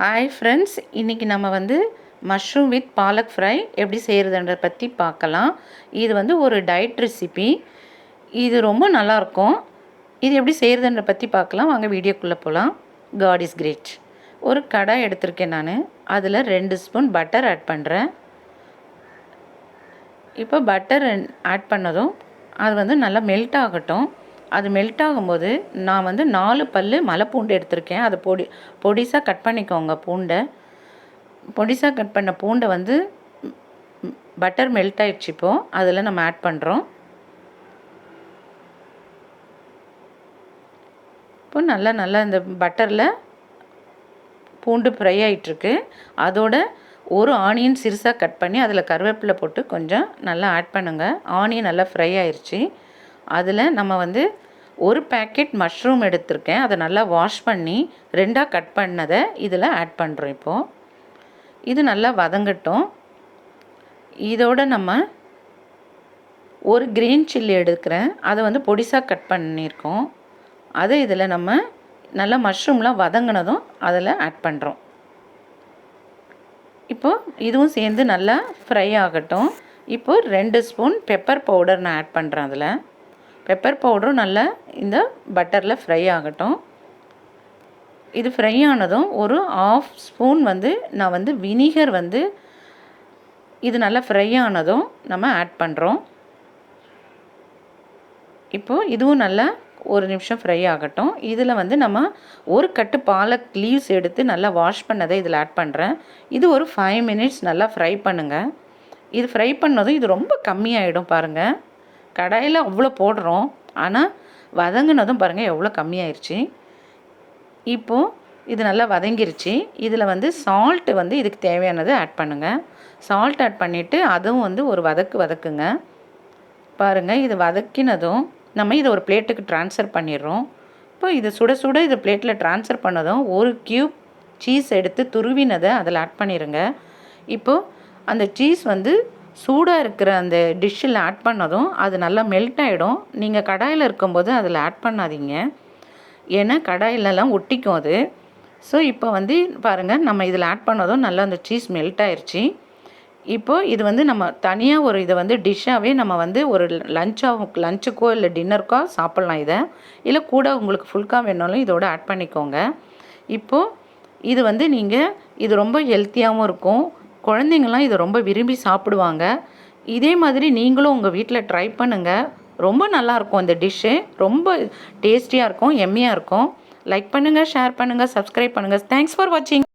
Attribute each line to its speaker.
Speaker 1: Hi friends, இன்றைக்கி நம்ம வந்து மஷ்ரூம் வித் பாலக் ஃப்ரை எப்படி செய்கிறதுன்றதை பற்றி பார்க்கலாம். இது வந்து ஒரு டயட் ரெசிபி. இது ரொம்ப நல்லாயிருக்கும். இது எப்படி செய்கிறதுன்றதை பற்றி பார்க்கலாம். வாங்க வீடியோக்குள்ளே போகலாம். God is great. ஒரு கடாய் எடுத்திருக்கேன் நான். அதில் 2 ஸ்பூன் பட்டர் ஆட் பண்ணுறேன். இப்போ பட்டர் ஆட் பண்ணதும் அது வந்து நல்லா மெல்ட் ஆகட்டும். அது மெல்ட் ஆகும்போது நான் வந்து 4 பல் மலைப்பூண்டு எடுத்திருக்கேன். அதை பொடிசாக கட் பண்ணிக்கோங்க. பொடிசாக கட் பண்ண பூண்டை வந்து பட்டர் மெல்ட் ஆகிடுச்சு. இப்போது அதில் நம்ம ஆட் பண்ணுறோம். இப்போ நல்லா இந்த பட்டரில் பூண்டு ஃப்ரை ஆகிட்டுருக்கு. அதோட ஒரு ஆனியன் சிறுசாக கட் பண்ணி அதில் கருவேப்பிலை போட்டு கொஞ்சம் நல்லா ஆட் பண்ணுங்கள். ஆனியன் நல்லா ஃப்ரை ஆயிடுச்சு. அதில் நம்ம வந்து ஒரு பேக்கெட் மஷ்ரூம் எடுத்திருக்கேன். அதை நல்லா வாஷ் பண்ணி 2ஆக கட் பண்ணதை இதில் ஆட் பண்ணுறோம். இப்போது இது நல்லா வதங்கட்டும். இதோடு நம்ம ஒரு க்ரீன் சில்லி எடுக்கிறேன். அதை வந்து பொடிசாக கட் பண்ணியிருக்கோம். அதை இதில் நம்ம நல்லா மஷ்ரூம்லாம் வதங்கினதும் அதில் ஆட் பண்ணுறோம். இப்போது இதுவும் சேர்ந்து நல்லா ஃப்ரை ஆகட்டும். இப்போது 2 ஸ்பூன் பெப்பர் பவுடர் நான் ஆட் பண்ணுறேன். அதில் பெப்பர் பவுடரும் நல்லா இந்த பட்டரில் ஃப்ரை ஆகட்டும். இது ஃப்ரை ஆனதும் ஒரு 1/2 ஸ்பூன் வந்து நான் வந்து வினிகர் வந்து இது நல்லா ஃப்ரை ஆனதும் நம்ம ஆட் பண்ணுறோம். இப்போது இதுவும் நல்லா ஒரு நிமிஷம் ஃப்ரை ஆகட்டும். இதில் வந்து நம்ம ஒரு கட்டு பாலக் லீவ்ஸ் எடுத்து நல்லா வாஷ் பண்ணதை இதில் ஆட் பண்ணுறேன். இது ஒரு 5 மினிட்ஸ் நல்லா ஃப்ரை பண்ணுங்கள். இது ஃப்ரை பண்ணதும் இது ரொம்ப கம்மியாகிடும் பாருங்கள். கடாயில் அவ்வளோ போடுறோம், ஆனால் வதங்கினதும் பாருங்கள் எவ்வளோ கம்மியாயிருச்சு. இப்போது இது நல்லா வதங்கிருச்சு. இதில் வந்து சால்ட்டு வந்து இதுக்கு தேவையானது ஆட் பண்ணுங்கள். சால்ட் ஆட் பண்ணிவிட்டு அதுவும் வந்து ஒரு வதக்குங்க. பாருங்கள், இது வதக்கினதும் நம்ம இதை ஒரு பிளேட்டுக்கு ட்ரான்ஸ்ஃபர் பண்ணிடுறோம். இப்போ இது சுட சுட இது பிளேட்டில் ட்ரான்ஸ்ஃபர் பண்ணதும் ஒரு க்யூப் சீஸ் எடுத்து துருவினதை அதில் ஆட் பண்ணிடுங்க. இப்போது அந்த சீஸ் வந்து சூடாக இருக்கிற அந்த டிஷ்ஷில் ஆட் பண்ணதும் அது நல்லா மெல்ட் ஆகிடும். நீங்கள் கடாயில் இருக்கும்போது அதில் ஆட் பண்ணாதீங்க, ஏன்னா கடாயிலலாம் ஒட்டிக்கும் அது. ஸோ இப்போ வந்து பாருங்கள், நம்ம இதில் ஆட் பண்ணதும் நல்லா அந்த சீஸ் மெல்ட் ஆயிடுச்சு. இப்போது இது வந்து நம்ம தனியாக ஒரு இதை வந்து டிஷ்ஷாகவே நம்ம வந்து ஒரு லஞ்சுக்கோ இல்லை டின்னருக்கோ சாப்பிட்லாம். இதை இல்லை கூட உங்களுக்கு ஃபுல்கா வேணாலும் இதோட ஆட் பண்ணிக்கோங்க. இப்போது இது வந்து இது ரொம்ப ஹெல்த்தியாகவும் இருக்கும். குழந்தைங்கள்லாம் இதை ரொம்ப விரும்பி சாப்பிடுவாங்க. இதே மாதிரி நீங்களும் உங்கள் வீட்டில் ட்ரை பண்ணுங்கள். ரொம்ப நல்லாயிருக்கும். இந்த டிஷ்ஷு ரொம்ப டேஸ்டியாக இருக்கும், எம்மியாக இருக்கும். லைக் பண்ணுங்கள், ஷேர் பண்ணுங்கள், சப்ஸ்கிரைப் பண்ணுங்கள். தேங்க்ஸ் ஃபார் வாட்சிங்.